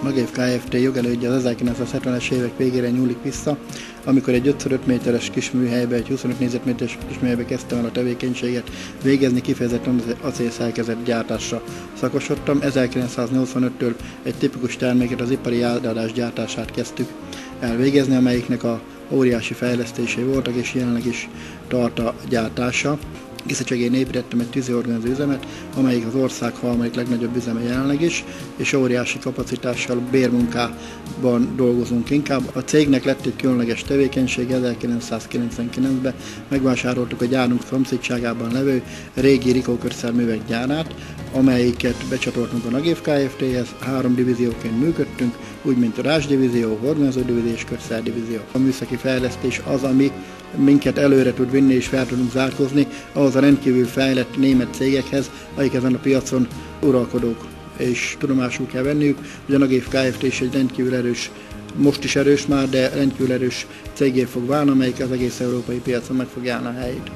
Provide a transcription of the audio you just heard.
Agév Kft. Jogelődje az 1970-es évek végére nyúlik vissza, amikor egy 5x5 méteres kis műhelybe, egy 25 négyzetméteres kis műhelybe kezdtem el a tevékenységet végezni, kifejezetten az acélszerkezet gyártásra szakosodtam. 1985-től egy tipikus terméket, az ipari átadás gyártását kezdtük elvégezni, amelyiknek a óriási fejlesztései voltak, és jelenleg is tart a gyártása. Kiszecsegén építettem egy tűziorganizáló üzemet, amelyik az ország harmadik legnagyobb üzeme jelenleg is, és óriási kapacitással bérmunkában dolgozunk inkább. A cégnek lett egy különleges tevékenység, 1999-ben megvásároltuk a gyárunk szomszédságában levő régi rikókörszerművek gyárát, amelyiket becsatoltunk a Agév Kft-hez, 3 divízióként működtünk, úgy mint a rázsdivízió, horgonyozó divízió és körszerdivízió. A műszaki fejlesztés az, ami minket előre tud vinni és fel tudunk zárkózni ahhoz a rendkívül fejlett német cégekhez, akik ezen a piacon uralkodók. És tudomásul kell venniük, hogy a Agév Kft. Is egy rendkívül erős, most is erős már, de rendkívül erős cégé fog válni, amelyik az egész európai piacon meg fog állni a helyét.